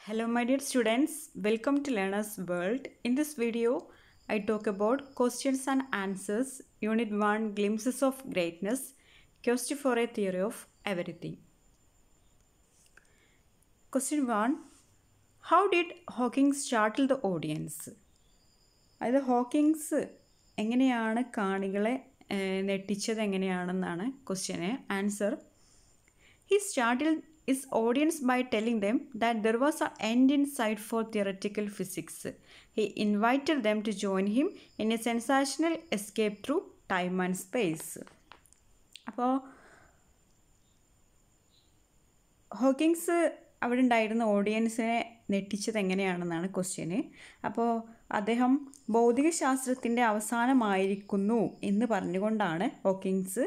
Hello my dear students, welcome to Learner's World. In this video, I talk about questions and answers, Unit 1, Glimpses of Greatness, Question for a Theory of Everything. Question 1, how did Hawking startle the audience? അതായത് Hawkings എങ്ങനെയാണ് കാണികളെ നെട്ടിച്ചത് എങ്ങനെയാണെന്നാണ് question. Answer, he startled his audience by telling them that there was an end in sight for theoretical physics. He invited them to join him in a sensational escape through time and space. അപ്പോൾ Hawkins അവിടെ ഉണ്ടായിരുന്ന ഓഡിയൻസിനെ നെട്ടിച്ചത് എങ്ങനെയാണെന്നാണ് question. അപ്പോൾ അദ്ദേഹം ഭൗതികശാസ്ത്രത്തിൻ്റെ അവസാനമായിരിക്കുന്നു എന്ന് പറഞ്ഞുകൊണ്ടാണ് Hawkins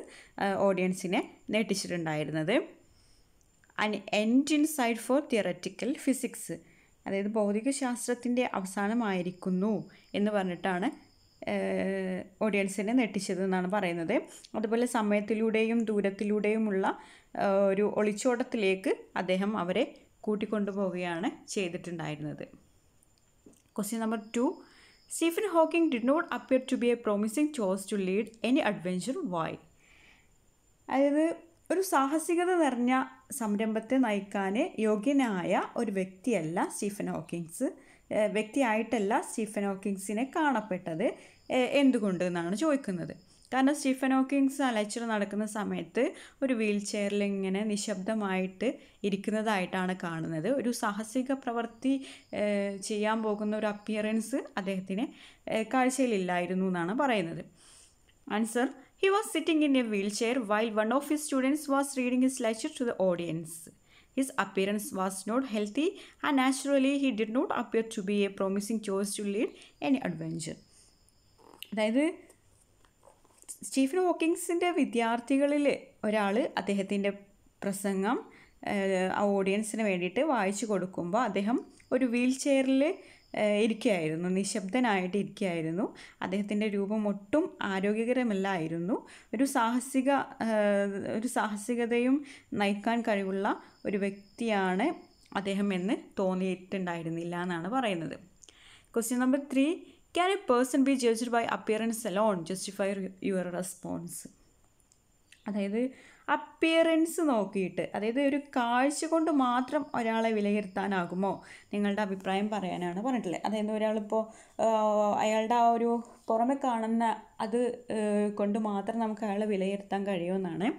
ഓഡിയൻസിനെ നെട്ടിച്ചിട്ടുണ്ടായിരുന്നത്. An end in sight for theoretical physics, അതായത് ഭൗതികശാസ്ത്രത്തിൻ്റെ അവസാനമായിരിക്കുന്നു എന്ന് പറഞ്ഞിട്ടാണ് ഓഡിയൻസിനെ നെട്ടിച്ചതെന്നാണ് പറയുന്നത്. അതുപോലെ സമയത്തിലൂടെയും ദൂരത്തിലൂടെയുമുള്ള ഒരു ഒളിച്ചോട്ടത്തിലേക്ക് അദ്ദേഹം അവരെ കൂട്ടിക്കൊണ്ടുപോവുകയാണ് ചെയ്തിട്ടുണ്ടായിരുന്നത്. Question number 2, Stephen Hawking did not appear to be a promising choice to lead any adventure. Why? അതായത് ഒരു സാഹസികത നിറഞ്ഞ സംരംഭത്തെ നയിക്കാൻ യോഗ്യനായ ഒരു വ്യക്തിയല്ല സ്റ്റീഫൻ ഹോക്കിങ്സ്. വ്യക്തിയായിട്ടല്ല സ്റ്റീഫൻ ഹോക്കിങ്സിനെ കാണപ്പെട്ടത്. എന്തുകൊണ്ട് എന്നാണ് ചോദിക്കുന്നത്. കാരണം സ്റ്റീഫൻ ഹോക്കിങ്സ് ആ ലെക്ചർ നടക്കുന്ന സമയത്ത് ഒരു വീൽ ചെയറിൽ ഇങ്ങനെ നിശബ്ദമായിട്ട് ഇരിക്കുന്നതായിട്ടാണ് കാണുന്നത്. ഒരു സാഹസിക പ്രവൃത്തി ചെയ്യാൻ പോകുന്ന ഒരു അപ്പിയറൻസ് അദ്ദേഹത്തിന് കാഴ്ചയിലില്ലായിരുന്നു എന്നാണ് പറയുന്നത്. Answer, he was sitting in a wheelchair while one of his students was reading his lecture to the audience. His appearance was not healthy and naturally he did not appear to be a promising choice to lead any adventure. അതായത് Stephen ഹോക്കിങ്സിൻ്റെ വിദ്യാർത്ഥികളിൽ ഒരാൾ അദ്ദേഹത്തിൻ്റെ പ്രസംഗം ആ ഓഡിയൻസിന് വേണ്ടിയിട്ട് വായിച്ചു കൊടുക്കുമ്പോൾ അദ്ദേഹം ഒരു വീൽ ചെയറിൽ ഇരിക്കുകയായിരുന്നു, നിശബ്ദനായിട്ട് ഇരിക്കുകയായിരുന്നു. അദ്ദേഹത്തിൻ്റെ രൂപം ഒട്ടും ആരോഗ്യകരമല്ലായിരുന്നു. ഒരു സാഹസികതയും നയിക്കാൻ കഴിവുള്ള ഒരു വ്യക്തിയാണ് അദ്ദേഹം എന്ന് തോന്നിയിട്ടുണ്ടായിരുന്നില്ല എന്നാണ് പറയുന്നത്. Question number 3, can a person be judged by appearance alone justify your response? അതായത് അപ്പിയറൻസ് നോക്കിയിട്ട്, അതായത് ഒരു കാഴ്ച കൊണ്ട് മാത്രം ഒരാളെ വിലയിരുത്താനാകുമോ? നിങ്ങളുടെ അഭിപ്രായം പറയാനാണ് പറഞ്ഞിട്ടുള്ളത്. അതായത് ഒരാളിപ്പോൾ അയാളുടെ ആ ഒരു പുറമെ കാണുന്ന അത് കൊണ്ട് മാത്രം നമുക്ക് അയാളെ വിലയിരുത്താൻ കഴിയുമെന്നാണ്.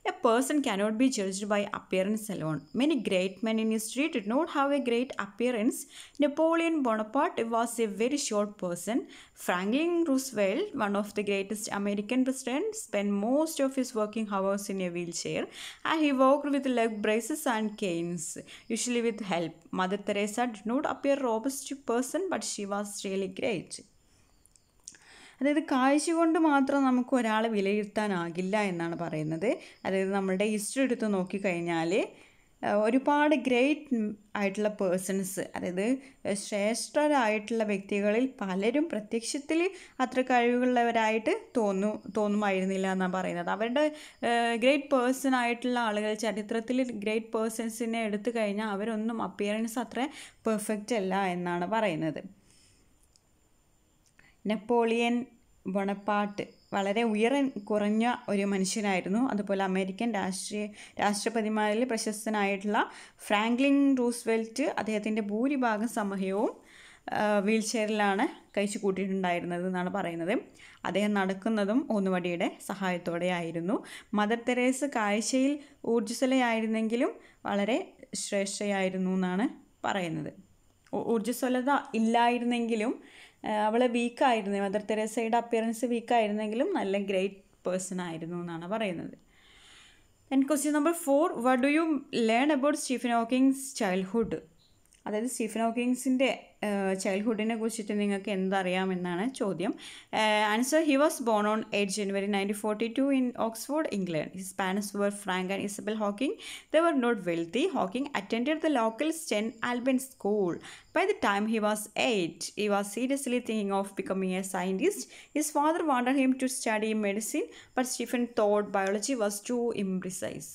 A person cannot be judged by appearance alone. Many great men in history did not have a great appearance. Napoleon Bonaparte was a very short person. Franklin Roosevelt, one of the greatest American presidents, spent most of his working hours in a wheelchair, and he walked with leg braces and canes, usually with help. Mother Teresa did not appear a robust person, but she was really great. അതായത് കാഴ്ച കൊണ്ട് മാത്രം നമുക്ക് ഒരാളെ വിലയിരുത്താനാകില്ല എന്നാണ് പറയുന്നത്. അതായത് നമ്മളുടെ ഹിസ്റ്ററി എടുത്ത് നോക്കിക്കഴിഞ്ഞാൽ ഒരുപാട് ഗ്രേറ്റ് ആയിട്ടുള്ള പേഴ്സൺസ്, അതായത് ശ്രേഷ്ഠരായിട്ടുള്ള വ്യക്തികളിൽ പലരും പ്രത്യക്ഷത്തിൽ അത്ര കഴിവുള്ളവരായിട്ട് തോന്നുമായിരുന്നില്ല എന്നാണ് പറയുന്നത്. അവരുടെ ഗ്രേറ്റ് പേഴ്സൺ ആയിട്ടുള്ള ആളുകൾ, ചരിത്രത്തിൽ ഗ്രേറ്റ് പേഴ്സൺസിനെ എടുത്തു കഴിഞ്ഞാൽ അവരൊന്നും അപ്പിയറൻസ് അത്ര പെർഫെക്റ്റ് അല്ല എന്നാണ് പറയുന്നത്. നെപ്പോളിയൻ ബൊണപ്പാർട്ട് വളരെ കുറഞ്ഞ ഒരു മനുഷ്യനായിരുന്നു. അതുപോലെ അമേരിക്കൻ രാഷ്ട്രപതിമാരിൽ പ്രശസ്തനായിട്ടുള്ള ഫ്രാങ്ക്ലിൻ റൂസ്വെൽറ്റ് അദ്ദേഹത്തിൻ്റെ ഭൂരിഭാഗം സമയവും വീൽ ചെയറിലാണ് കഴിച്ചു കൂട്ടിയിട്ടുണ്ടായിരുന്നത് എന്നാണ് പറയുന്നത്. അദ്ദേഹം നടക്കുന്നതും ഊന്നുവടിയുടെ സഹായത്തോടെ ആയിരുന്നു. മദർ തെരേസ കാഴ്ചയിൽ ഊർജ്ജസ്വലയായിരുന്നെങ്കിലും വളരെ ശ്രേഷ്ഠയായിരുന്നു എന്നാണ് പറയുന്നത്. ഊർജ്ജസ്വലത ഇല്ലായിരുന്നെങ്കിലും അവൾ വീക്കായിരുന്നു, മദർ തെരേസയുടെ അപ്പിയറൻസ് വീക്കായിരുന്നെങ്കിലും നല്ല ഗ്രേറ്റ് പേഴ്സൺ ആയിരുന്നു എന്നാണ് പറയുന്നത്. And question number 4, what do you learn about Stephen Hawkins childhood? അതായത് സ്റ്റീഫൻ ഹോക്കിങ്സിൻ്റെ ചൈൽഡ്ഹുഡിനെ കുറിച്ചിട്ട് നിങ്ങൾക്ക് എന്തറിയാമെന്നാണ് ചോദ്യം. Answer, he was born on 8 January 1942 in Oxford, England. His parents were Frank and Isabel Hawking. They were not wealthy. Hawking attended the local St. Albans school. By the time he was 8, he was seriously thinking of becoming a scientist. His father wanted him to study medicine, but Stephen thought biology was too imprecise.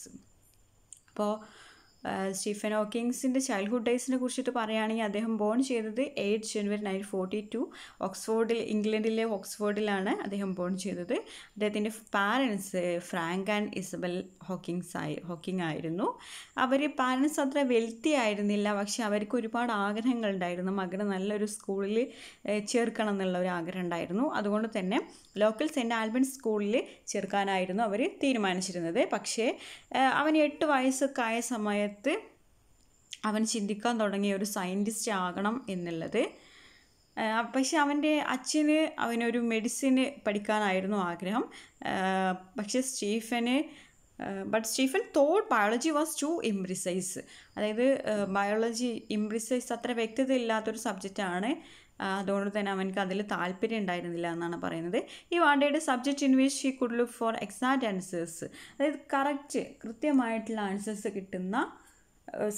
അപ്പോൾ Stephen ഹോക്കിങ്സിൻ്റെ childhood ഡേയ്സിനെ കുറിച്ചിട്ട് പറയുകയാണെങ്കിൽ അദ്ദേഹം bone ചെയ്തത് 8 ജനുവരി 1942 ഓക്സ്ഫോർഡിൽ, ഇംഗ്ലണ്ടിലെ ഓക്സ്ഫോർഡിലാണ് അദ്ദേഹം bone ചെയ്തത്. അദ്ദേഹത്തിൻ്റെ parents Frank and Isabel Hawking ആയിരുന്നു. അവർ പാരൻസ് അത്ര വെൽത്തി ആയിരുന്നില്ല, പക്ഷെ അവർക്ക് ഒരുപാട് ആഗ്രഹങ്ങളുണ്ടായിരുന്നു. മകനെ നല്ലൊരു സ്കൂളിൽ ചേർക്കണം എന്നുള്ള ഒരു ആഗ്രഹം ഉണ്ടായിരുന്നു. അതുകൊണ്ട് തന്നെ ലോക്കൽ സെൻറ്റ് ആൽബൻസ് സ്കൂളിൽ ചേർക്കാനായിരുന്നു അവർ തീരുമാനിച്ചിരുന്നത്. പക്ഷേ അവന് 8 വയസ്സൊക്കെ ആയ സമയത്ത് അവൻ ചിന്തിക്കാൻ തുടങ്ങിയ ഒരു സയൻറ്റിസ്റ്റ് ആകണം എന്നുള്ളത്. പക്ഷെ അവൻ്റെ അച്ഛന് അവനൊരു മെഡിസിന് പഠിക്കാനായിരുന്നു ആഗ്രഹം. പക്ഷേ Stephen thought biology was too imprecise. അതായത് ബയോളജി ഇംപ്രിസൈസ് അത്ര വ്യക്തത ഇല്ലാത്തൊരു സബ്ജക്റ്റാണ്. അതുകൊണ്ട് തന്നെ അവനക്ക് അതിൽ താല്പര്യം ഉണ്ടായിരുന്നില്ല എന്നാണ് പറയുന്നത്. ഈ വാണ്ടയുടെ subject in which he could look for exact answers. അതായത് കൃത്യമായിട്ടുള്ള ആൻസേഴ്സ് കിട്ടുന്ന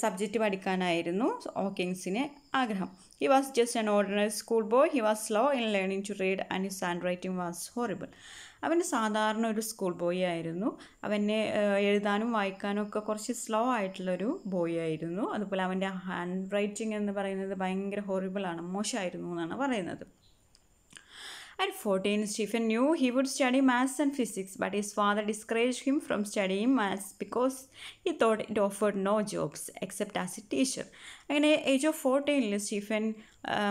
സബ്ജക്റ്റ് പഠിക്കാനായിരുന്നു ഹോക്കിങ്സിന് ആഗ്രഹം. He was just an ordinary school boy. He was slow in learning to read and his handwriting was horrible. അവൻ സാധാരണ ഒരു school boy ആയിരുന്നു. അവന് എഴുതാനും വായിക്കാനും ഒക്കെ കുറച്ച് സ്ലോ ആയിട്ടുള്ളൊരു ബോയ് ആയിരുന്നു. അതുപോലെ അവൻ്റെ ഹാൻഡ് റൈറ്റിംഗ് എന്ന് പറയുന്നത് ഭയങ്കര ഹോറിബിളാണ്, മോശമായിരുന്നു എന്നാണ് പറയുന്നത്. At 14, Stephen knew he would study maths and physics, but his father discouraged him from studying maths because he thought it offered no jobs except as a teacher. അങ്ങനെ ഏജ് ഓഫ് 14 സ്റ്റീഫൻ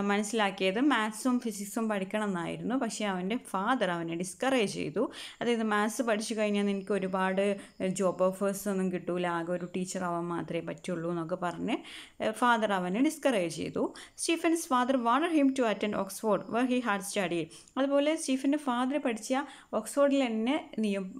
മനസ്സിലാക്കിയത് മാത്സും ഫിസിക്സും പഠിക്കണം എന്നായിരുന്നു. പക്ഷേ അവൻ്റെ father അവനെ discourage ചെയ്തു. അതായത് maths പഠിച്ചു കഴിഞ്ഞാൽ എനിക്ക് ഒരുപാട് ജോബ് ഓഫേഴ്സ് ഒന്നും കിട്ടൂല, ആകെ ഒരു ടീച്ചർ ആവാൻ മാത്രമേ പറ്റുള്ളൂ എന്നൊക്കെ പറഞ്ഞ് ഫാദർ അവനെ ഡിസ്കറേജ് ചെയ്തു. Stephen's father wanted him to attend Oxford where he had studied. അതുപോലെ സ്റ്റീഫൻ്റെ ഫാദർ പഠിച്ച ഓക്സ്ഫോർഡിൽ തന്നെ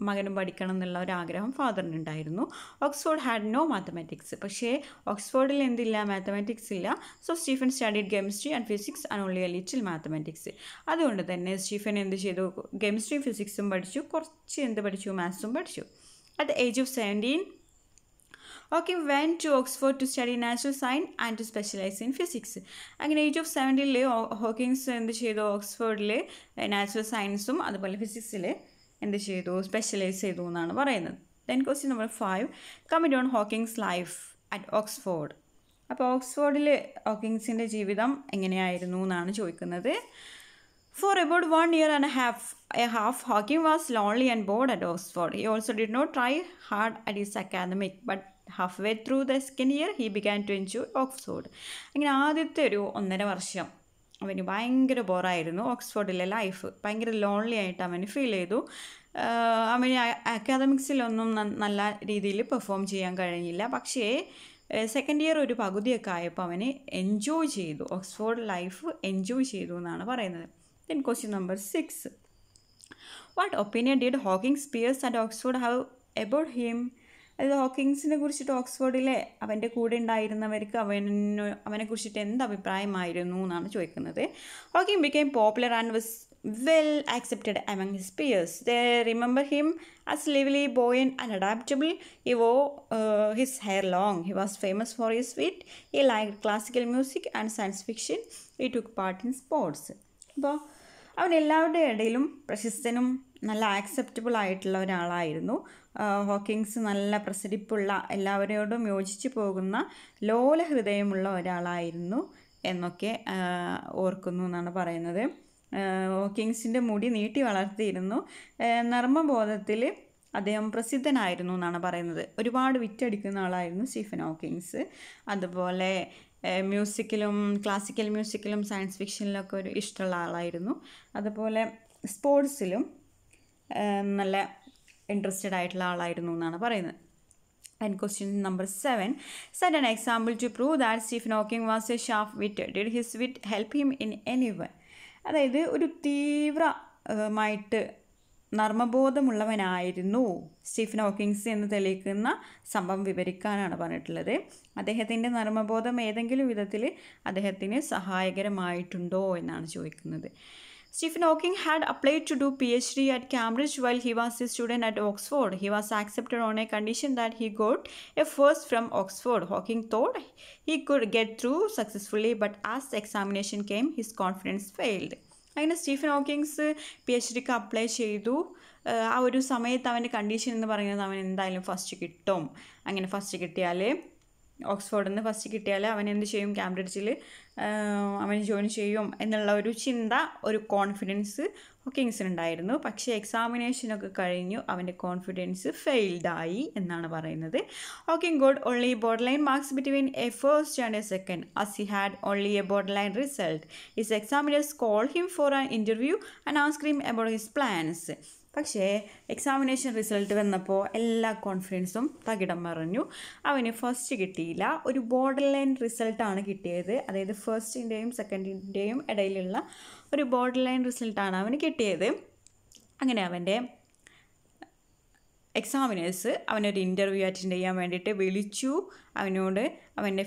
മകനും പഠിക്കണം എന്നുള്ള ഒരു ആഗ്രഹം ഫാദറിനുണ്ടായിരുന്നു. Oxford had no mathematics. പക്ഷേ ഓക്സ്ഫോർഡിൽ എന്തില്ല, മാത്തമാറ്റിക്സ് ഇല്ല. So Stephen studied chemistry and physics and only a little mathematics. അതുകൊണ്ട് തന്നെ സ്റ്റീഫൻ എന്ത് ചെയ്തു, കെമിസ്ട്രിയും ഫിസിക്സും പഠിച്ചു, കുറച്ച് മാത്സും പഠിച്ചു. At the age of 17 Hawking went to Oxford to study natural science and to specialize in physics. അങ്ങനെ ഏജ് ഓഫ് 17 ഹോക്കിങ്സ് എന്ത് ചെയ്തു, ഓക്സ്ഫോർഡിൽ നാച്ചുറൽ സയൻസും അതുപോലെ ഫിസിക്സിൽ എന്ത് ചെയ്തു, സ്പെഷ്യലൈസ് ചെയ്തു എന്നാണ് പറയുന്നത്. Then question number 5, comment on Hawkins life at Oxford. അപ്പോൾ ഓക്സ്ഫോർഡിൽ ഹോക്കിങ്സിൻ്റെ ജീവിതം എങ്ങനെയായിരുന്നു എന്നാണ് ചോദിക്കുന്നത്. For about 1 year and a half, Hawking was lonely and bored at Oxford. He also did not try hard at his academic, but halfway through the second year, he began to enjoy Oxford. അങ്ങനെ ആദ്യത്തെ ഒരു 1.5 വർഷം അവന് ഭയങ്കര ബോറായിരുന്നു. ഓക്സ്ഫോർഡിലെ life ഭയങ്കര lonely ആയിട്ട് അവന് feel ചെയ്തു. അവന് അക്കാദമിക്സിലൊന്നും നല്ല രീതിയിൽ പെർഫോം ചെയ്യാൻ കഴിഞ്ഞില്ല. പക്ഷേ സെക്കൻഡ് ഇയർ ഒരു പകുതിയൊക്കെ ആയപ്പോൾ അവന് എൻജോയ് ചെയ്തു, ഓക്സ്ഫോർഡ് ലൈഫ് എൻജോയ് ചെയ്തു എന്നാണ് പറയുന്നത്. Then question number 6. What opinion did Hawking's peers at Oxford have about him? അതായത് ഹോക്കിങ്സിനെ കുറിച്ചിട്ട് ഓക്സ്ഫോർഡിലെ അവൻ്റെ കൂടെ ഉണ്ടായിരുന്നവർക്ക് അവനെ കുറിച്ചിട്ട് എന്ത് അഭിപ്രായമായിരുന്നു എന്നാണ് ചോദിക്കുന്നത്. Hawking became popular and was well accepted among his peers. They remember him as lively, buoyant and adaptable. He wore his hair long. He was famous for his wit. He liked classical music and science fiction. He took part in sports. അപ്പോൾ അവൻ എല്ലാവരുടെ ഇടയിലും പ്രശസ്തനും നല്ല acceptable ആയിട്ടുള്ള ഒരാളായിരുന്നു. Hawkins നല്ല പ്രസരിപ്പുള്ള, എല്ലാവരോടും യോജിച്ചു പോകുന്ന ലോല ഹൃദയമുള്ള ഒരാളായിരുന്നു എന്നൊക്കെ ഓർക്കുന്നു എന്നാണ് പറയുന്നത്. ഹോക്കിങ്സിൻ്റെ മുടി നീട്ടി വളർത്തിയിരുന്നു. നർമ്മബോധത്തിൽ അദ്ദേഹം പ്രസിദ്ധനായിരുന്നു എന്നാണ് പറയുന്നത്. ഒരുപാട് വിറ്റടിക്കുന്ന ആളായിരുന്നു സ്റ്റീഫൻ ഹോക്കിങ്സ്. അതുപോലെ മ്യൂസിക്കിലും ക്ലാസിക്കൽ മ്യൂസിക്കിലും സയൻസ് ഫിക്ഷനിലൊക്കെ ഒരു ഇഷ്ടമുള്ള ആളായിരുന്നു. അതുപോലെ സ്പോർട്സിലും നല്ല ഇൻട്രസ്റ്റഡ് ആയിട്ടുള്ള ആളായിരുന്നു എന്നാണ് പറയുന്നത്. And question number 7. Set an example to prove that Stephen Hawking was a sharp-witted. Did his wit help him in any way? അതായത് ഒരു തീവ്രമായിട്ട് നർമ്മബോധമുള്ളവനായിരുന്നു സ്റ്റീഫൻ ഹോക്കിങ്സ് എന്ന് തെളിയിക്കുന്ന സംഭവം വിവരിക്കാനാണ് പറഞ്ഞിട്ടുള്ളത്. അദ്ദേഹത്തിൻ്റെ നർമ്മബോധം ഏതെങ്കിലും വിധത്തിൽ അദ്ദേഹത്തിന് സഹായകരമായിട്ടുണ്ടോ എന്നാണ് ചോദിക്കുന്നത്. Stephen Hawking had applied to do PhD at Cambridge while he was a student at Oxford. He was accepted on a condition that he got a first from Oxford. Hawking thought he could get through successfully, but as the examination came, his confidence failed. അങ്ങനെ Stephen Hawkins PhDക്ക് apply ചെയ്തു. ആ ഒരു സമയത്ത് അവൻ്റെ condition എന്ന് പറയുന്നത് അവൻ എന്തായാലും ഫസ്റ്റ് കിട്ടും. അങ്ങനെ ഫസ്റ്റ് കിട്ടിയാൽ ഓക്സ്ഫോർഡിൽ നിന്ന് ഫസ്റ്റ് കിട്ടിയാൽ അവൻ എന്ത് ചെയ്യും, കാംബ്രിഡ്ജിൽ അവൻ ജോയിൻ ചെയ്യും എന്നുള്ള ഒരു ചിന്ത, ഒരു കോൺഫിഡൻസ് ഹോക്കിങ്സിനുണ്ടായിരുന്നു. പക്ഷേ എക്സാമിനേഷനൊക്കെ കഴിഞ്ഞു അവൻ്റെ കോൺഫിഡൻസ് ഫെയിൽഡായി എന്നാണ് പറയുന്നത്. Hawking got only border line marks between A first and A second as he had only a borderline result. His examiners called him for an interview and asked him about his plans. പക്ഷേ examination result വന്നപ്പോൾ എല്ലാ കോൺഫിഡൻസും തകിടം മറിഞ്ഞു. അവന് first കിട്ടിയില്ല, ഒരു border line റിസൾട്ടാണ് കിട്ടിയത്. അതായത് ഫസ്റ്റിൻ്റെയും സെക്കൻഡിൻ്റെയും ഇടയിലുള്ള ഒരു ബോർഡർ ലൈൻ റിസൾട്ടാണ് അവന് കിട്ടിയത്. അങ്ങനെ അവൻ്റെ എക്സാമിനേഴ്സ് അവനൊരു ഇൻ്റർവ്യൂ അറ്റൻഡ് ചെയ്യാൻ വേണ്ടിയിട്ട് വിളിച്ചു. അവനോട് അവൻ്റെ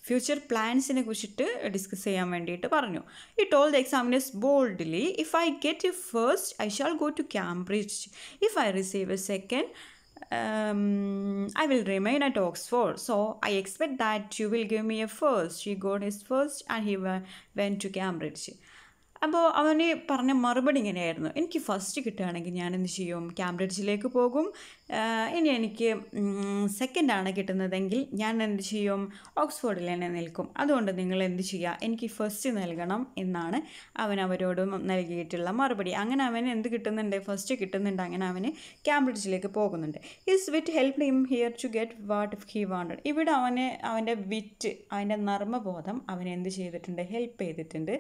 ഫ്യൂച്ചർ പ്ലാൻസിനെ കുറിച്ചിട്ട് ഡിസ്കസ് ചെയ്യാൻ വേണ്ടിയിട്ട് പറഞ്ഞു. He told the examiners boldly, if I get a first, I shall go to Cambridge. If I receive a second, I will remain at Oxford. So I expect that you will give me a first. He got his first and he went to Cambridge. അപ്പോൾ അവന് പറഞ്ഞ മറുപടി ഇങ്ങനെയായിരുന്നു, എനിക്ക് first കിട്ടുകയാണെങ്കിൽ ഞാൻ എന്ത് ചെയ്യും, കാംബ്രിഡ്ജിലേക്ക് പോകും. ഇനി എനിക്ക് സെക്കൻഡാണ് കിട്ടുന്നതെങ്കിൽ ഞാൻ എന്ത് ചെയ്യും, ഓക്സ്ഫോർഡിൽ തന്നെ നിൽക്കും. അതുകൊണ്ട് നിങ്ങൾ എന്ത് ചെയ്യുക, എനിക്ക് ഫസ്റ്റ് നൽകണം എന്നാണ് അവൻ അവരോട് നൽകിയിട്ടുള്ള മറുപടി. അങ്ങനെ അവന് എന്ത് കിട്ടുന്നുണ്ട്, ഫസ്റ്റ് കിട്ടുന്നുണ്ട്. അങ്ങനെ അവന് കാംബ്രിഡ്ജിലേക്ക് പോകുന്നുണ്ട്. His wit help him here to get what he wanted. ഇവിടെ അവൻ്റെ വിറ്റ്, അവൻ്റെ നർമ്മബോധം അവനെ എന്ത് ചെയ്തിട്ടുണ്ട്, ഹെൽപ്പ് ചെയ്തിട്ടുണ്ട്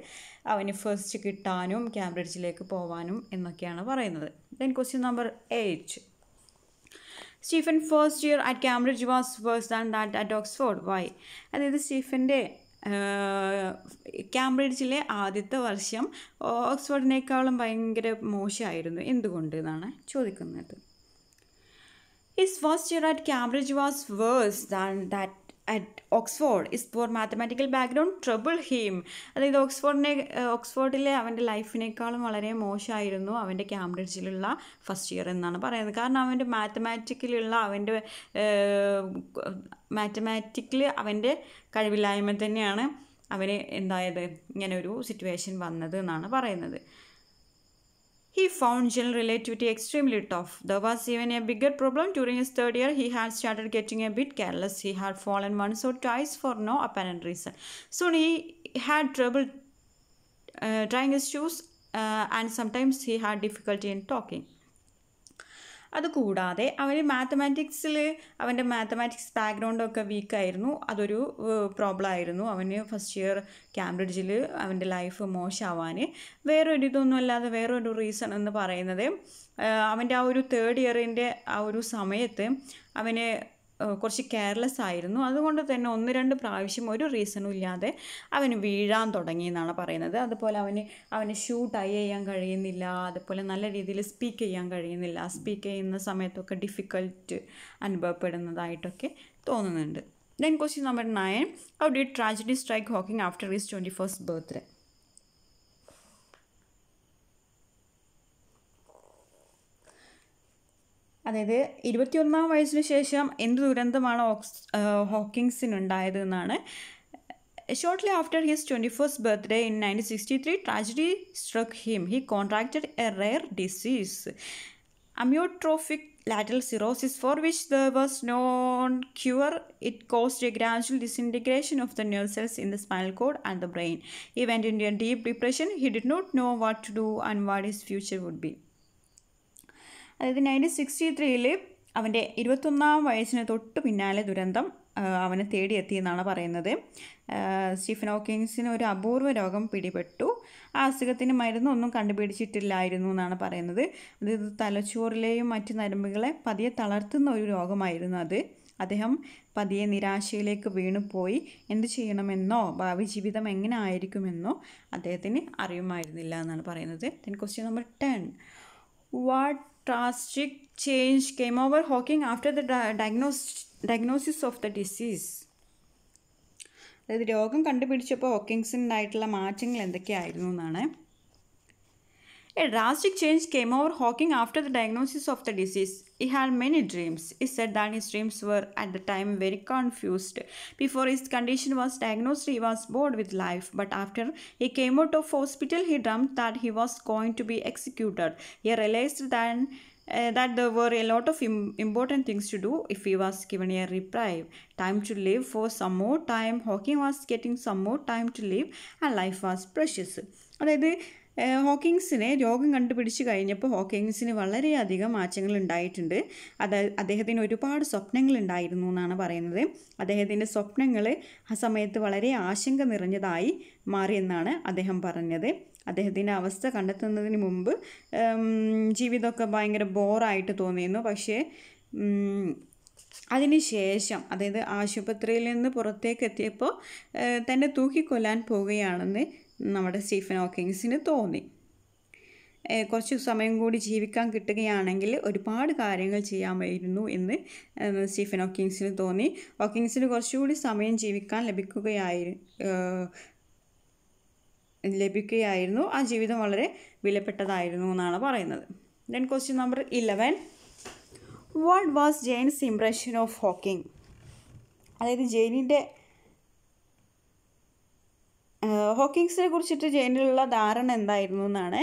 അവന് ഫസ്റ്റ് കിട്ടാനും കാംബ്രിഡ്ജിലേക്ക് പോവാനും എന്നൊക്കെയാണ് പറയുന്നത്. Then question number 8. Stephen first year at Cambridge was worse than that at Oxford. Why? അതായത് സ്റ്റീഫൻ്റെ കാംബ്രിഡ്ജിലെ ആദ്യത്തെ വർഷം ഓക്സ്ഫോർഡിനേക്കാളും ഭയങ്കര മോശമായിരുന്നു. എന്തുകൊണ്ട് എന്നാണ് ചോദിക്കുന്നത്. His first year at Cambridge was worse than that at Oxford. His poor mathematical background troubled him. അതായത് ഓക്സ്ഫോർഡിലെ അവൻ്റെ ലൈഫിനേക്കാളും വളരെ മോശമായിരുന്നു അവൻ്റെ കാംബ്രിഡ്ജിലുള്ള ഫസ്റ്റ് ഇയർ എന്നാണ് പറയുന്നത്. കാരണം അവൻ്റെ മാത്തമാറ്റിക്കൽ അവൻ്റെ കഴിവില്ലായ്മ തന്നെയാണ് അവന് എന്തായത് ഇങ്ങനെ ഒരു സിറ്റുവേഷൻ വന്നത് എന്നാണ് പറയുന്നത്. He found general relativity extremely tough. There was even a bigger problem. During his third year, he had started getting a bit careless. He had fallen once or twice for no apparent reason. Soon he had trouble tying his shoes and sometimes he had difficulty in talking. അതുകൂടാതെ അവന് അവൻ്റെ mathematics ബാക്ക്ഗ്രൗണ്ടൊക്കെ വീക്കായിരുന്നു. അതൊരു problem ആയിരുന്നു അവന് first year കാംബ്രിഡ്ജിൽ അവൻ്റെ life മോശമാവാൻ. ഇതൊന്നുമല്ലാതെ വേറൊരു reason എന്ന് പറയുന്നത് അവൻ്റെ ആ ഒരു തേർഡ് ഇയറിൻ്റെ ആ ഒരു സമയത്ത് അവന് കുറച്ച് കെയർലെസ് ആയിരുന്നു. അതുകൊണ്ട് തന്നെ 1-2 പ്രാവശ്യം ഒരു റീസണും ഇല്ലാതെ അവന് വീഴാൻ തുടങ്ങി എന്നാണ് പറയുന്നത്. അതുപോലെ അവന് ഷൂ ടൈ ചെയ്യാൻ കഴിയുന്നില്ല, അതുപോലെ നല്ല രീതിയിൽ സ്പീക്ക് ചെയ്യാൻ കഴിയുന്നില്ല. സ്പീക്ക് ചെയ്യുന്ന സമയത്തൊക്കെ ഡിഫിക്കൽട്ട് അനുഭവപ്പെടുന്നതായിട്ടൊക്കെ തോന്നുന്നുണ്ട്. Then question number 9. How did tragedy strike Hawking after his 21st birthday? അതായത് 21ാം വയസ്സിന് ശേഷം എന്ത് ദുരന്തമാണ് ഹോക്കിങ്സിനുണ്ടായത് എന്നാണ്. Shortly after his 21st birthday in 1963, tragedy struck him. He contracted a rare disease, amyotrophic lateral sclerosis, for which there was no cure. It caused a gradual disintegration of the nerve cells in the spinal cord and the brain. He went into a deep depression. He did not know what to do and what his future would be. അതായത് 1963 അവൻ്റെ 21ാം വയസ്സിന് തൊട്ട് പിന്നാലെ ദുരന്തം അവനെ തേടിയെത്തിയെന്നാണ് പറയുന്നത്. Stephen ഹോക്കിങ്സിന് ഒരു അപൂർവ രോഗം പിടിപെട്ടു. ആ അസുഖത്തിന് മരുന്നൊന്നും കണ്ടുപിടിച്ചിട്ടില്ലായിരുന്നു എന്നാണ് പറയുന്നത്. അതായത് തലച്ചോറിലെയും മറ്റ് നരമ്പുകളെ പതിയെ തളർത്തുന്ന ഒരു രോഗമായിരുന്നു അത്. അദ്ദേഹം പതിയെ നിരാശയിലേക്ക് വീണുപോയി. എന്ത് ചെയ്യണമെന്നോ ഭാവി ജീവിതം എങ്ങനെ ആയിരിക്കുമെന്നോ അദ്ദേഹത്തിന് അറിയുമായിരുന്നില്ല എന്നാണ് പറയുന്നത്. Then question number 10. What drastic change came over Hawking after the diagnosis of the disease? അതായത് രോഗം കണ്ടുപിടിച്ചപ്പോൾ ഹോക്കിങ്സിനുണ്ടായിട്ടുള്ള മാറ്റങ്ങൾ എന്തൊക്കെയായിരുന്നു എന്നാണ്. A drastic change came over Hawking after the diagnosis of the disease. He had many dreams. He said that his dreams were at the time very confused. Before his condition was diagnosed, he was bored with life. But after he came out of hospital, he dreamt that he was going to be executed. He realized that there were a lot of important things to do if he was given a reprieve. Time to live for some more time. Hawking was getting some more time to live and life was precious. അതായത് ഹോക്കിങ്സിനെ രോഗം കണ്ടുപിടിച്ച് കഴിഞ്ഞപ്പോൾ ഹോക്കിങ്സിന് വളരെയധികം മാറ്റങ്ങൾ ഉണ്ടായിട്ടുണ്ട്. അദ്ദേഹത്തിന് ഒരുപാട് സ്വപ്നങ്ങൾ ഉണ്ടായിരുന്നു എന്നാണ് പറയുന്നത്. അദ്ദേഹത്തിൻ്റെ സ്വപ്നങ്ങൾ ആ സമയത്ത് വളരെ ആശങ്ക നിറഞ്ഞതായി മാറിയെന്നാണ് അദ്ദേഹം പറഞ്ഞത്. അദ്ദേഹത്തിൻ്റെ അവസ്ഥ കണ്ടെത്തുന്നതിന് മുമ്പ് ജീവിതമൊക്കെ ഭയങ്കര ബോറായിട്ട് തോന്നിയിരുന്നു. പക്ഷേ അതിന് ശേഷം അതായത് ആശുപത്രിയിൽ നിന്ന് പുറത്തേക്ക് എത്തിയപ്പോൾ തന്നെ തൂക്കിക്കൊല്ലാൻ പോവുകയാണെന്ന് നമ്മുടെ സ്റ്റീഫൻ ഹോക്കിങ്സിന് തോന്നി. കുറച്ച് സമയം കൂടി ജീവിക്കാൻ കിട്ടുകയാണെങ്കിൽ ഒരുപാട് കാര്യങ്ങൾ ചെയ്യാമായിരുന്നു എന്ന് സ്റ്റീഫൻ ഹോക്കിങ്സിന് തോന്നി. ഹോക്കിങ്സിന് കുറച്ചുകൂടി സമയം ജീവിക്കാൻ ലഭിക്കുകയായിരുന്നു. ആ ജീവിതം വളരെ വിലപ്പെട്ടതായിരുന്നു എന്നാണ് പറയുന്നത്. Then question number 11. What was Jains impression of Hawking? അതായത് ഹോക്കിങ്സിനെ കുറിച്ചിട്ട് ജെയിനിലുള്ള ധാരണ എന്തായിരുന്നു എന്നാണ്.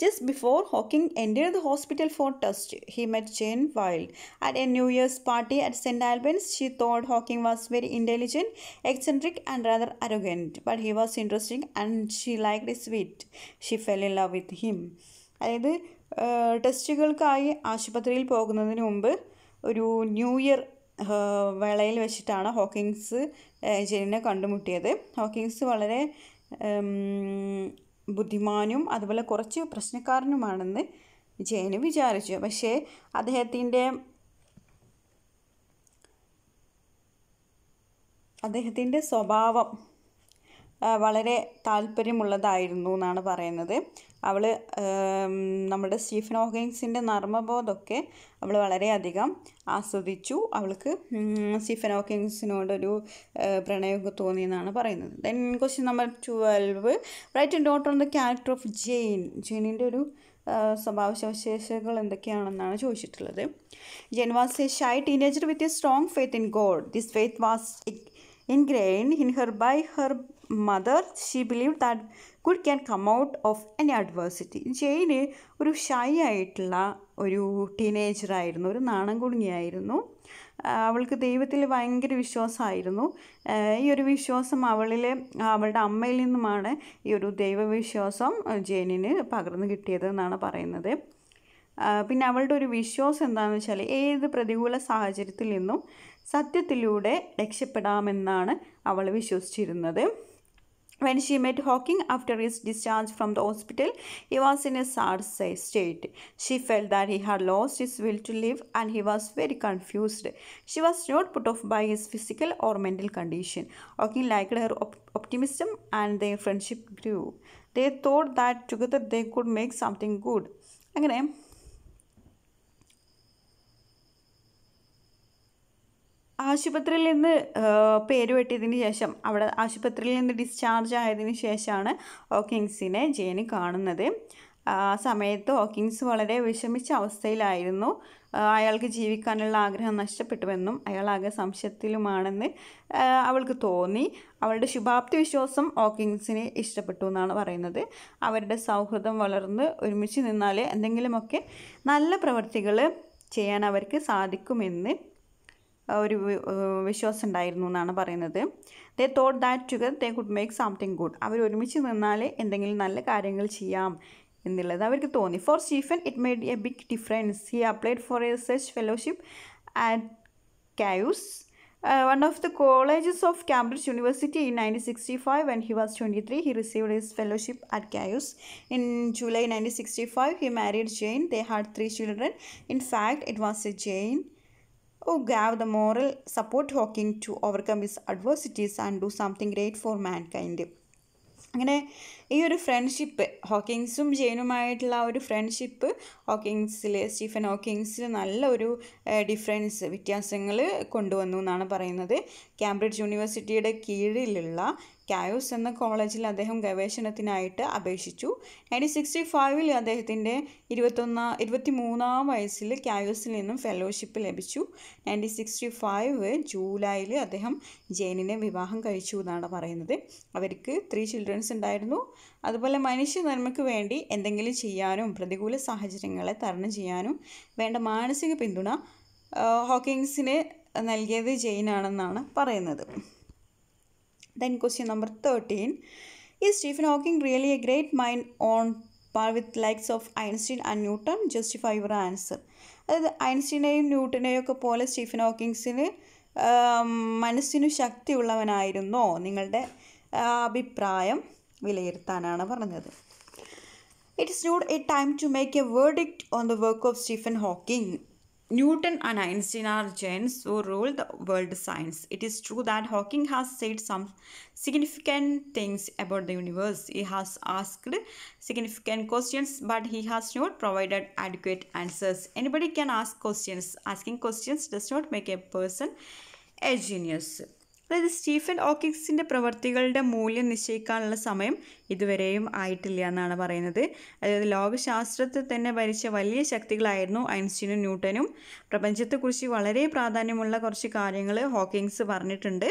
Just before Hawking entered the hospital for test, he met Jane Wilde at a New Year's party at St. Albans. She thought Hawking was very intelligent, eccentric and rather arrogant, but he was interesting and she liked his wit. She fell in love with him. അതായത് ടെസ്റ്റുകൾക്കായി ആശുപത്രിയിൽ പോകുന്നതിന് മുമ്പ് ഒരു new year വേളയിൽ വെച്ചിട്ടാണ് Hawkins ജെയിനെ കണ്ടുമുട്ടിയത്. Hawkins വളരെ ബുദ്ധിമാനും അതുപോലെ കുറച്ച് പ്രശ്നക്കാരനുമാണെന്ന് ജെയിന് വിചാരിച്ചു. പക്ഷേ അദ്ദേഹത്തിൻ്റെ സ്വഭാവം വളരെ താല്പര്യമുള്ളതായിരുന്നു എന്നാണ് പറയുന്നത്. അവൾ നമ്മുടെ സ്റ്റീഫൻ ഹോക്കിങ്സിൻ്റെ നർമ്മബോധമൊക്കെ അവൾ വളരെയധികം ആസ്വദിച്ചു. അവൾക്ക് സ്റ്റീഫൻ ഹോക്കിങ്സിനോടൊരു പ്രണയമൊക്കെ തോന്നി എന്നാണ് പറയുന്നത്. Then question number 12. Write a note on the character of ജെയിനിൻ്റെ ഒരു സ്വഭാവ സവിശേഷതകൾ എന്തൊക്കെയാണെന്നാണ് ചോദിച്ചിട്ടുള്ളത്. Jane was a shy teenager with a strong faith in God. This faith was ingrained in her by her mother. She believed that good can come out of any adversity. Jain ഒരു shy ആയിട്ടുള്ള ഒരു ടീനേജറായിരുന്നു, ഒരു നാണം കുടുങ്ങിയായിരുന്നു. അവൾക്ക് ദൈവത്തിൽ ഭയങ്കര വിശ്വാസമായിരുന്നു. ഈ ഒരു വിശ്വാസം അവളുടെ അമ്മയിൽ നിന്നുമാണ് ഈ ഒരു ദൈവവിശ്വാസം ജെയിനിന് പകർന്നു കിട്ടിയത് എന്നാണ് പറയുന്നത്. പിന്നെ അവളുടെ ഒരു വിശ്വാസം എന്താണെന്ന് വെച്ചാൽ ഏത് പ്രതികൂല സാഹചര്യത്തിൽ നിന്നും സത്യത്തിലൂടെ രക്ഷപ്പെടാമെന്നാണ് അവൾ വിശ്വസിച്ചിരുന്നത്. When she met Hawking after his discharge from the hospital, he was in a sad state. She felt that he had lost his will to live and he was very confused. She was not put off by his physical or mental condition. Hawking liked her optimism and their friendship grew. They thought that together they could make something good. അങ്ങനെ ആശുപത്രിയിൽ നിന്ന് പേരുവെട്ടിയതിന് ശേഷം ആശുപത്രിയിൽ നിന്ന് discharge ആയതിന് ശേഷമാണ് ഹോക്കിങ്സിനെ ജെയിന് കാണുന്നത്. ആ സമയത്ത് ഹോക്കിങ്സ് വളരെ വിഷമിച്ച അവസ്ഥയിലായിരുന്നു. അയാൾക്ക് ജീവിക്കാനുള്ള ആഗ്രഹം നഷ്ടപ്പെട്ടുവെന്നും അയാളാകെ സംശയത്തിലുമാണെന്ന് അവൾക്ക് തോന്നി. അവളുടെ ശുഭാപ്തി വിശ്വാസം ഹോക്കിങ്സിന് ഇഷ്ടപ്പെട്ടു എന്നാണ് പറയുന്നത്. അവരുടെ സൗഹൃദം വളർന്ന് ഒരുമിച്ച് നിന്നാൽ എന്തെങ്കിലുമൊക്കെ നല്ല പ്രവൃത്തികൾ ചെയ്യാൻ അവർക്ക് സാധിക്കുമെന്ന് ഒരു വിശ്വാസം ഉണ്ടായിരുന്നു എന്നാണ് പറയുന്നത്. They thought that together they could make something good. അവർ ഒരുമിച്ച് നിന്നാൽ എന്തെങ്കിലും നല്ല കാര്യങ്ങൾ ചെയ്യാം എന്നുള്ളത് അവർക്ക് തോന്നി. For Stephen it made a big difference. He applied for a research fellowship at Caius, one of the colleges of Cambridge University in 1965. When he was 23, he received his fellowship at Caius. In July 1965, he married Jane. They had 3 children. In fact, it was Jane who gave the moral support to Hawking to overcome his adversities and do something great for mankind. അങ്ങനെ ഈ ഒരു friendship ഹോക്കിങ്സും ജെയിനുമായിട്ടുള്ള ഒരു friendship Stephen ഹോക്കിങ്സിൽ നല്ല ഒരു വ്യത്യാസങ്ങൾ കൊണ്ടുവന്നു എന്നാണ് പറയുന്നത്. കാംബ്രിഡ്ജ് യൂണിവേഴ്സിറ്റിയുടെ കീഴിലുള്ള കായൂസ് എന്ന കോളേജിൽ അദ്ദേഹം ഗവേഷണത്തിനായിട്ട് അപേക്ഷിച്ചു. 1965 അദ്ദേഹത്തിൻ്റെ 23-ാം വയസ്സിൽ കായൂസിൽ നിന്നും ഫെലോഷിപ്പ് ലഭിച്ചു. 1965 ജൂലൈയിൽ അദ്ദേഹം ജെയിനിനെ വിവാഹം കഴിച്ചു എന്നാണ് പറയുന്നത്. അവർക്ക് 3 ചിൽഡ്രൻസ് ഉണ്ടായിരുന്നു. അതുപോലെ മനുഷ്യ നന്മയ്ക്ക് വേണ്ടി എന്തെങ്കിലും ചെയ്യാനും പ്രതികൂല സാഹചര്യങ്ങളെ തരണം ചെയ്യാനും വേണ്ട മാനസിക പിന്തുണ ഹോക്കിങ്സിന് നൽകിയത് ജെയിനാണെന്നാണ് പറയുന്നത്. Then question number 13. Is Stephen Hawking really a great mind on par with likes of Einstein and Newton? Justify your answer. അതായത് ഐൻസ്റ്റീനെയും ന്യൂട്ടനെയും ഒക്കെ പോലെ സ്റ്റീഫൻ ഹോക്കിങ്സിന് മനസ്സിനു ശക്തിയുള്ളവനായിരുന്നോ? നിങ്ങളുടെ അഭിപ്രായം വിലയിരുത്താനാണ് പറഞ്ഞത്. It is not a time to make a verdict on the work of Stephen Hawking. Newton and Einstein are giants who rule the world science. It is true that Hawking has said some significant things about the universe. He has asked significant questions, but he has not provided adequate answers. Anybody can ask questions. Asking questions does not make a person a genius. അതായത് Stephen ഹോക്കിങ്സിൻ്റെ പ്രവർത്തികളുടെ മൂല്യം നിശ്ചയിക്കാനുള്ള സമയം ഇതുവരെയും ആയിട്ടില്ല എന്നാണ് പറയുന്നത്. അതായത് ലോകശാസ്ത്രത്തെ തന്നെ ഭരിച്ച വലിയ ശക്തികളായിരുന്നു ഐൻസ്റ്റീനും ന്യൂട്ടനും. പ്രപഞ്ചത്തെക്കുറിച്ച് വളരെ പ്രാധാന്യമുള്ള കുറച്ച് കാര്യങ്ങൾ ഹോക്കിങ്സ് പറഞ്ഞിട്ടുണ്ട്.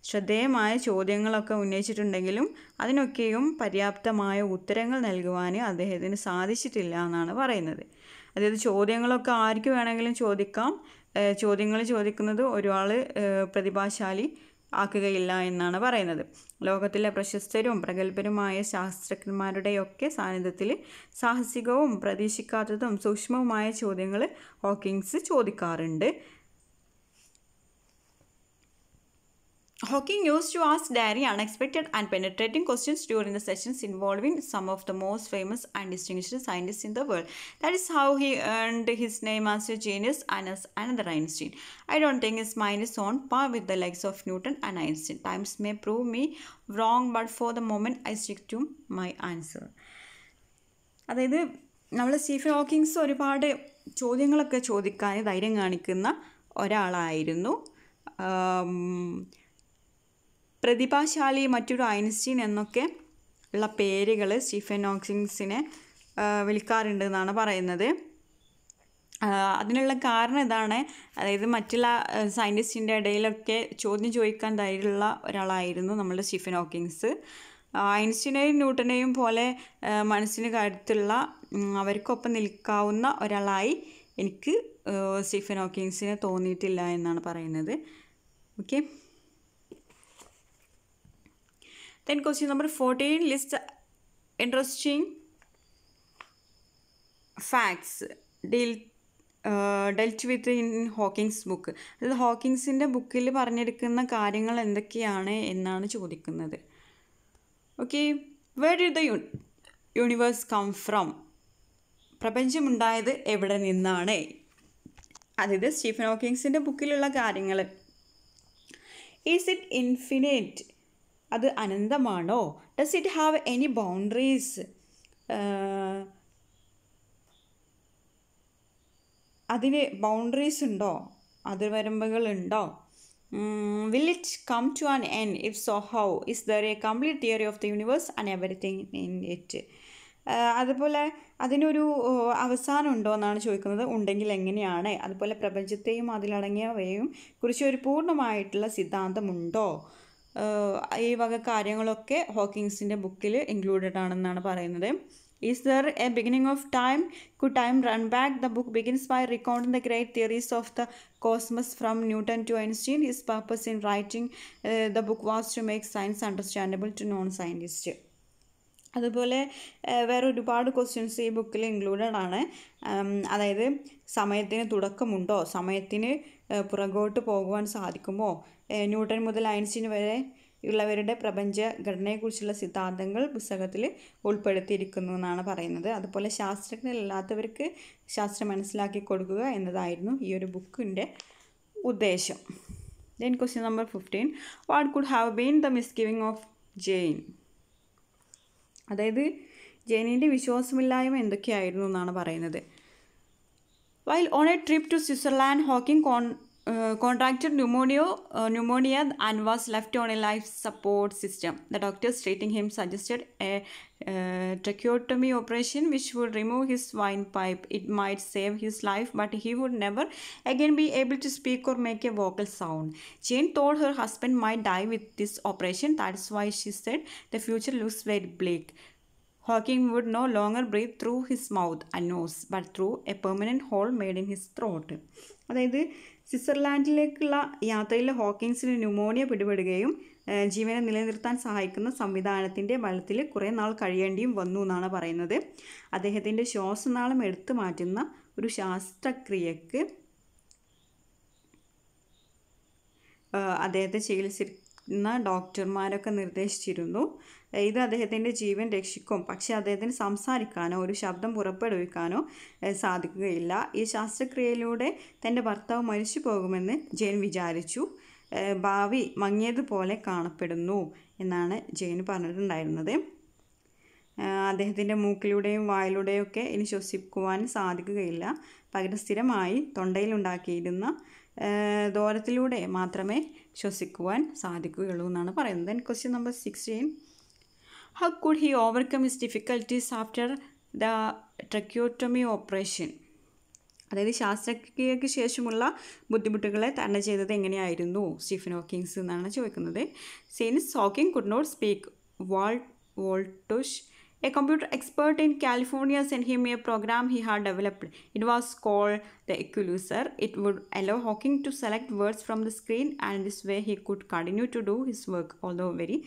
ശ്രദ്ധേയമായ ചോദ്യങ്ങളൊക്കെ ഉന്നയിച്ചിട്ടുണ്ടെങ്കിലും അതിനൊക്കെയും പര്യാപ്തമായ ഉത്തരങ്ങൾ നൽകുവാൻ അദ്ദേഹത്തിന് സാധിച്ചിട്ടില്ല എന്നാണ് പറയുന്നത്. അതായത് ചോദ്യങ്ങളൊക്കെ ആർക്ക് വേണമെങ്കിലും ചോദിക്കാം. ചോദ്യങ്ങൾ ചോദിക്കുന്നത് ഒരാൾ പ്രതിഭാശാലി ആക്കുകയില്ല എന്നാണ് പറയുന്നത്. ലോകത്തിലെ പ്രശസ്തരും പ്രഗത്ഭരുമായ ശാസ്ത്രജ്ഞന്മാരുടെയൊക്കെ സാന്നിധ്യത്തിൽ സാഹസികവും പ്രതീക്ഷിക്കാത്തതും സൂക്ഷ്മവുമായ ചോദ്യങ്ങൾ ഹോക്കിങ്സ് ചോദിക്കാറുണ്ട്. Hawking used to ask daring, unexpected and penetrating questions during the sessions involving some of the most famous and distinguished scientists in the world. That is how he earned his name as a genius and as another Einstein. I don't think his mind is on par with the likes of Newton and Einstein. Times may prove me wrong, but for the moment I stick to my answer. അതായത് നമ്മൾ Stephen Hawkins ഒരുപാട് ചോദ്യങ്ങളൊക്കെ ചോദിക്കാൻ ധൈര്യം കാണിക്കുന്ന ഒരാളായിരുന്നു. പ്രതിഭാശാലി, മറ്റൊരു Einstein എന്നൊക്കെ ഉള്ള പേരുകൾ സ്റ്റീഫൻ ഹോക്കിങ്സിനെ വിളിക്കാറുണ്ട് എന്നാണ് പറയുന്നത്. അതിനുള്ള കാരണം ഇതാണ്. അതായത് മറ്റുള്ള സയൻറ്റിസ്റ്റിൻ്റെ ഇടയിലൊക്കെ ചോദ്യം ചോദിക്കാൻ ധൈര്യമുള്ള ഒരാളായിരുന്നു നമ്മളുടെ സ്റ്റീഫൻ ഹോക്കിങ്സ്. ഐൻസ്റ്റീനെയും ന്യൂട്ടനെയും പോലെ മനസ്സിന് കരുത്തുള്ള അവർക്കൊപ്പം നിൽക്കാവുന്ന ഒരാളായി എനിക്ക് സ്റ്റീഫൻ ഹോക്കിങ്സിനെ തോന്നിയിട്ടില്ല എന്നാണ് പറയുന്നത്. Okay. Then question number 14. List the interesting facts dealt with in Hawking's book. അതായത് ഹോക്കിങ്സിൻ്റെ ബുക്കിൽ പറഞ്ഞിരിക്കുന്ന കാര്യങ്ങൾ എന്തൊക്കെയാണ് എന്നാണ് ചോദിക്കുന്നത്. Okay. Where did the universe come from? പ്രപഞ്ചമുണ്ടായത് എവിടെ നിന്നാണ്? അതായത് സ്റ്റീഫൻ ഹോക്കിങ്സിൻ്റെ ബുക്കിലുള്ള കാര്യങ്ങൾ. Is it infinite? അത് അനന്തമാണോ? Does it have any boundaries? അതിന് ബൗണ്ടറീസ് ഉണ്ടോ? അതിർവരമ്പുകളുണ്ടോ? Will it come to an end? If so how? Is there a complete theory of the universe and everything in it? അതുപോലെ അതിനൊരു അവസാനം ഉണ്ടോ എന്നാണ് ചോദിക്കുന്നത്. ഉണ്ടെങ്കിൽ എങ്ങനെയാണ്? അതുപോലെ പ്രപഞ്ചത്തെയും അതിലടങ്ങിയവയും കുറിച്ച് ഒരു പൂർണ്ണമായിട്ടുള്ള സിദ്ധാന്തമുണ്ടോ? ഈ വക കാര്യങ്ങളൊക്കെ ഹോക്കിങ്സിൻ്റെ ബുക്കിൽ ഇൻക്ലൂഡഡ് ആണെന്നാണ് പറയുന്നത്. Is there a beginning of time? Could time run back? The book begins by recounting the great theories of the cosmos from Newton to Einstein. His purpose in writing the book was to make science understandable to non scientist. അതുപോലെ വേറെ ഒരുപാട് questions ഈ ബുക്കിൽ included ആണ്. അതായത് സമയത്തിന് തുടക്കമുണ്ടോ? സമയത്തിന് പുറകോട്ട് പോകുവാൻ സാധിക്കുമോ? ന്യൂട്ടൺ മുതൽ ഐൻസ്റ്റീൻ വരെ ഉള്ളവരുടെ പ്രപഞ്ച ഘടനയെക്കുറിച്ചുള്ള സിദ്ധാന്തങ്ങൾ പുസ്തകത്തിൽ ഉൾപ്പെടുത്തിയിരിക്കുന്നു എന്നാണ് പറയുന്നത്. അതുപോലെ ശാസ്ത്രജ്ഞരല്ലാത്തവർക്ക് ശാസ്ത്രം മനസ്സിലാക്കി കൊടുക്കുക എന്നതായിരുന്നു ഈ ഒരു ബുക്കിൻ്റെ ഉദ്ദേശം. Then question number 15. What could have been the misgiving of Jane? അതായത് ജെയിനിൻ്റെ വിശ്വാസമില്ലായ്മ എന്തൊക്കെയായിരുന്നു എന്നാണ് പറയുന്നത്. While on a trip to Switzerland, Hawking contracted pneumonia and was left on a life support system. The doctors treating him suggested a tracheotomy operation which would remove his windpipe. It might save his life, but he would never again be able to speak or make a vocal sound. Jane thought her husband might die with this operation. That's why she said the future looks very bleak. Hawking would no longer breathe through his mouth and nose, but through a permanent hole made in his throat. അതായത് സ്വിറ്റ്സർലാൻഡിലേക്കുള്ള യാത്രയിൽ ഹോക്കിൻസിന് pneumonia പിടിപെടുകയും ജീവനെ നിലനിർത്താൻ സഹായിക്കുന്ന സംവിധാനത്തിൻ്റെ ബലത്തിൽ കുറേ നാൾ കഴിയേണ്ടിയും വന്നു എന്നാണ് പറയുന്നത്. അദ്ദേഹത്തിൻ്റെ ശ്വാസനാളം എടുത്തു മാറ്റുന്ന ഒരു ശസ്ത്രക്രിയക്ക് അദ്ദേഹത്തെ ചികിത്സിക്കുന്ന ഡോക്ടർമാരൊക്കെ നിർദ്ദേശിച്ചിരുന്നു. ഇത് അദ്ദേഹത്തിൻ്റെ ജീവൻ രക്ഷിക്കും, പക്ഷേ അദ്ദേഹത്തിന് സംസാരിക്കാനോ ഒരു ശബ്ദം പുറപ്പെടുവിക്കാനോ സാധിക്കുകയില്ല. ഈ ശസ്ത്രക്രിയയിലൂടെ തൻ്റെ ഭർത്താവ് മരിച്ചു പോകുമെന്ന് ജെയിൻ വിചാരിച്ചു. ഭാവി മങ്ങിയതുപോലെ കാണപ്പെടുന്നു എന്നാണ് ജെയിൻ പറഞ്ഞിട്ടുണ്ടായിരുന്നത്. അദ്ദേഹത്തിൻ്റെ മൂക്കിലൂടെയും വായിലൂടെയും ഒക്കെ ഇനി ശ്വസിക്കുവാൻ സാധിക്കുകയില്ല. പകരം സ്ഥിരമായി തൊണ്ടയിലുണ്ടാക്കിയിരുന്ന ദ്വാരത്തിലൂടെ മാത്രമേ ശ്വസിക്കുവാൻ സാധിക്കുകയുള്ളൂ എന്നാണ് പറയുന്നത്. Then question number 16. How could he overcome his difficulties after the tracheotomy operation? അതായത് ശസ്ത്രക്രിയയ്ക്ക് ശേഷമുള്ള ബുദ്ധിമുട്ടുകളെ തരണം ചെയ്തത് എങ്ങനെയായിരുന്നു സ്റ്റീഫൻ ഹോക്കിൻസ് എന്നാണ് ചോദിക്കുന്നത്. Since Hawking could not speak Woltosz, a computer expert in California, sent him a program he had developed. It was called the Equalizer. It would allow Hawking to select words from the screen, and this way he could continue to do his work, although very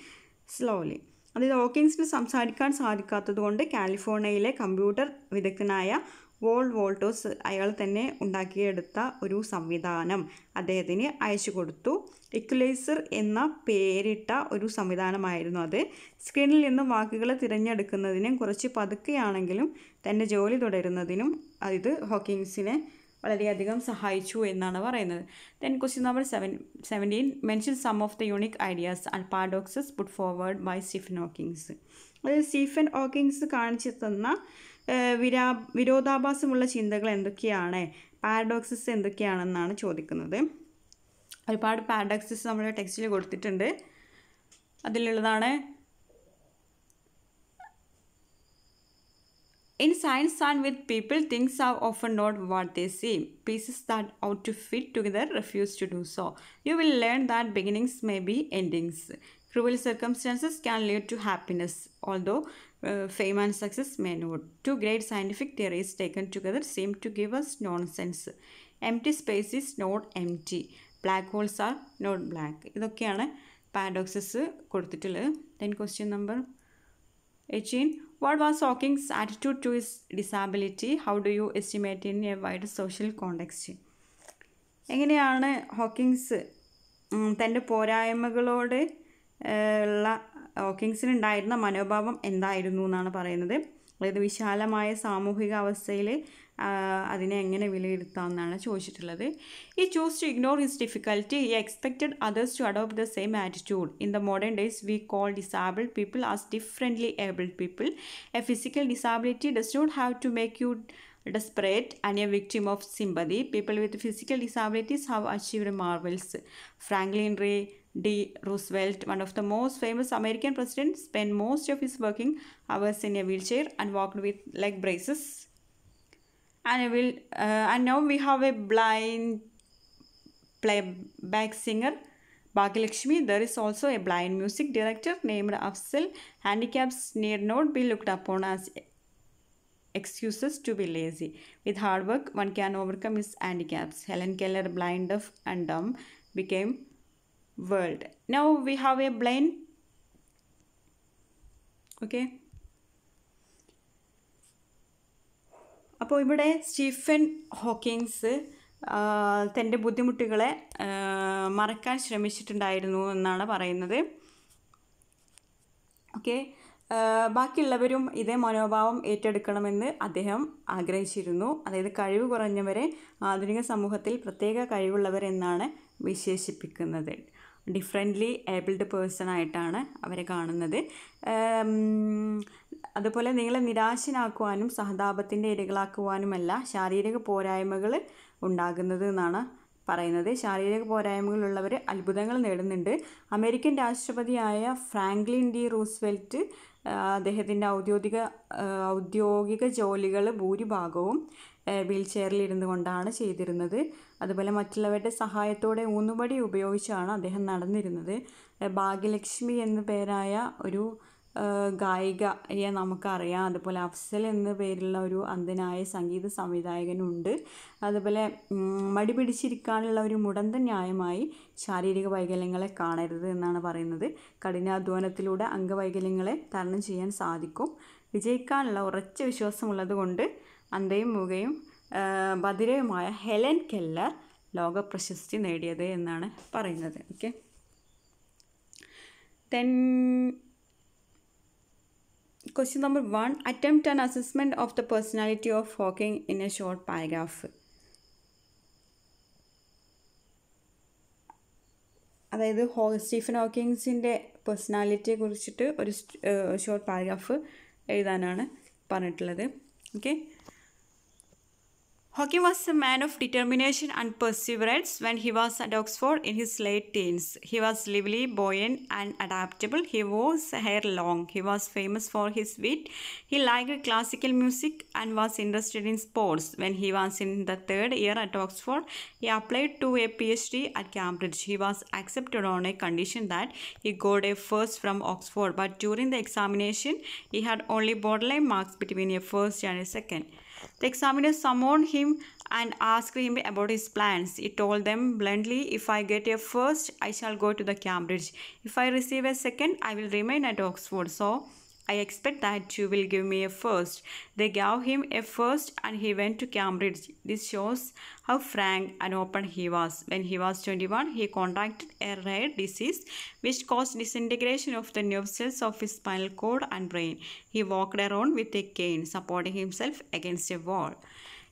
slowly. അതായത് ഹോക്കിൻസിന് സംസാരിക്കാൻ സാധിക്കാത്തതുകൊണ്ട് കാലിഫോർണിയയിലെ computer വിദഗ്ധനായ വോൾട്ടോസ് അയാൾ തന്നെ ഉണ്ടാക്കിയെടുത്ത ഒരു സംവിധാനം അദ്ദേഹത്തിന് അയച്ചു കൊടുത്തു. ഇക്വലൈസർ എന്ന പേരിട്ട ഒരു സംവിധാനമായിരുന്നു അത്. സ്ക്രീനിൽ നിന്നും വാക്കുകൾ തിരഞ്ഞെടുക്കുന്നതിനും കുറച്ച് പതുക്കെയാണെങ്കിലും തൻ്റെ ജോലി തുടരുന്നതിനും ഇത് ഹോക്കിൻസിനെ വളരെയധികം സഹായിച്ചു എന്നാണ് പറയുന്നത്. Then question number 17. Mention some of the unique ideas and paradoxes put forward by Stephen Hawkins. അതായത് സ്റ്റീഫൻ ഹോക്കിൻസ് കാണിച്ചു തന്ന വിരോധാഭാസമുള്ള ചിന്തകൾ എന്തൊക്കെയാണ്, പാരഡോക്സസ് എന്തൊക്കെയാണെന്നാണ് ചോദിക്കുന്നത്. ഒരുപാട് പാരഡോക്സസ് നമ്മുടെ ടെക്സ്റ്റിൽ കൊടുത്തിട്ടുണ്ട്. അതിലുള്ളതാണ് in science and with people, things are often not what they seem. Pieces that ought to fit together refuse to do so. You will learn that beginnings may be endings. Cruel circumstances can lead to happiness, although fame and success may not. Two great scientific theories taken together seem to give us nonsense. Empty space is not empty. Black holes are not black. ഇതൊക്കെയാണ് paradoxes കൊടുത്തിട്ടുള്ളത്. Then question number 18. What was Hawking's attitude to his disability? How do you estimate in a wider social context? എങ്ങനെയാണ് Hawkins തൻ്റെ പോരായ്മകളോട് ഉള്ള ഹോക്കിങ്സിനുണ്ടായിരുന്ന മനോഭാവം എന്തായിരുന്നു എന്നാണ് പറയുന്നത്. അതായത് വിശാലമായ സാമൂഹിക അവസ്ഥയിൽ അതിനെ എങ്ങനെ വിലയിരുത്താമെന്നാണ് ചോദിച്ചിട്ടുള്ളത്. He chose to ignore his difficulty. He expected others to adopt the same attitude. In the modern days, we call disabled people as differently abled people. A physical disability does not have to make you desperate and a victim of sympathy. People with physical disabilities have achieved marvels. Franklin D. Roosevelt, one of the most famous American presidents, spent most of his working hours in a wheelchair and walked with leg braces. And now we have a blind playback singer, Bhagyalakshmi. There is also a blind music director named Afzal. Handicaps need not be looked upon as excuses to be lazy. With hard work, one can overcome his handicaps. Helen Keller, blind, deaf and dumb, became world. Now we have a blind. Okay. അപ്പോൾ ഇവിടെ Stephen Hawkins തൻ്റെ ബുദ്ധിമുട്ടുകളെ മറക്കാൻ ശ്രമിച്ചിട്ടുണ്ടായിരുന്നു എന്നാണ് പറയുന്നത്. Okay, ബാക്കിയുള്ളവരും ഇതേ മനോഭാവം ഏറ്റെടുക്കണമെന്ന് അദ്ദേഹം ആഗ്രഹിച്ചിരുന്നു. അതായത് കഴിവ് കുറഞ്ഞവരെ ആധുനിക സമൂഹത്തിൽ പ്രത്യേക കഴിവുള്ളവരെന്നാണ് വിശേഷിപ്പിക്കുന്നത്. ഡിഫറെൻ്റ്ലി ഏബിൾഡ് പേഴ്സൺ ആയിട്ടാണ് അവരെ കാണുന്നത്. അതുപോലെ നിങ്ങളെ നിരാശനാക്കുവാനും സഹതാപത്തിൻ്റെ ഇരകളാക്കുവാനുമല്ല ശാരീരിക പോരായ്മകൾ ഉണ്ടാകുന്നത് എന്നാണ് പറയുന്നത്. ശാരീരിക പോരായ്മകളുള്ളവർ അത്ഭുതങ്ങൾ നേടുന്നുണ്ട്. അമേരിക്കൻ രാഷ്ട്രപതിയായ ഫ്രാങ്ക്ലിൻ ഡി റൂസ്വെൽറ്റ് അദ്ദേഹത്തിൻ്റെ ഔദ്യോഗിക ജോലികൾ ഭൂരിഭാഗവും വീൽ ചെയറിലിരുന്നു കൊണ്ടാണ് ചെയ്തിരുന്നത്. അതുപോലെ മറ്റുള്ളവരുടെ സഹായത്തോടെ ഊന്നുവടി ഉപയോഗിച്ചാണ് അദ്ദേഹം നടന്നിരുന്നത്. ഭാഗ്യലക്ഷ്മി എന്നു പേരായ ഒരു ഗായികയെ നമുക്കറിയാം. അതുപോലെ അഫ്സൽ എന്ന പേരുള്ള ഒരു അന്ധനായ സംഗീത സംവിധായകനുണ്ട്. അതുപോലെ മടി പിടിച്ചിരിക്കാനുള്ള ഒരു മുടന്തൻ ന്യായമായി ശാരീരിക വൈകല്യങ്ങളെ കാണരുത് എന്നാണ് പറയുന്നത്. കഠിനാധ്വാനത്തിലൂടെ അംഗവൈകല്യങ്ങളെ തരണം ചെയ്യാൻ സാധിക്കും. വിജയിക്കാനുള്ള ഉറച്ച വിശ്വാസമുള്ളത് കൊണ്ട് അന്ധയും മൂകയും ബധിരയുമായ ഹെലൻ കെല്ലർ ലോക പ്രശസ്തി നേടിയത് എന്നാണ് പറയുന്നത്. Okay, then question number 1. Attempt an assessment of the personality of Hawking in a short paragraph. അതായത് സ്റ്റീഫൻ ഹോക്കിങ്സിൻ്റെ പേഴ്സണാലിറ്റിയെ കുറിച്ചിട്ട് ഒരു ഷോർട്ട് പാരഗ്രാഫ് എഴുതാനാണ് പറഞ്ഞിട്ടുള്ളത്. Okay, Hawking was a man of determination and perseverance when he was at Oxford in his late teens. He was lively, buoyant, and adaptable. He wore his hair long. He was famous for his wit. He liked classical music and was interested in sports. When he was in the third year at Oxford, he applied to a PhD at Cambridge. He was accepted on a condition that he got a first from Oxford, but during the examination, he had only borderline marks between a first and a second. The examiners summoned him and asked him about his plans. He told them bluntly, "If I get a first, I shall go to the Cambridge. If I receive a second, I will remain at Oxford. So I expect that you will give me a first." They gave him a first and he went to Cambridge. This shows how frank and open he was. When he was 21, he contracted a rare disease which caused disintegration of the nerve cells of his spinal cord and brain. He walked around with a cane, supporting himself against a wall.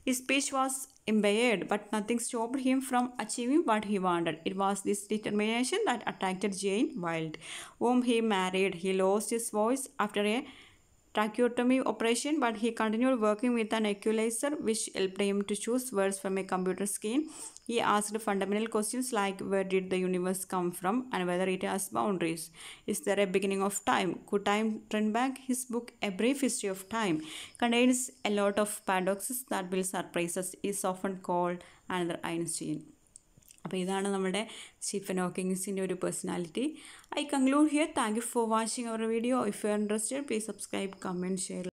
His speech was impaired, but nothing stopped him from achieving what he wanted. It was this determination that attracted Jane Wilde, whom he married. He lost his voice after a tracheotomy operation, but he continued working with an equalizer which helped him to choose words from a computer screen. He asked fundamental questions like where did the universe come from and whether it has boundaries. Is there a beginning of time? Could time turn back? His book, A Brief History of Time, contains a lot of paradoxes that will surprise us. He is often called another Einstein. അപ്പോൾ ഇതാണ് നമ്മുടെ Stephen ഹോക്കിങ്സിൻ്റെ ഒരു personality. I conclude here. Thank you for watching our video. If you are interested, please subscribe, comment, share.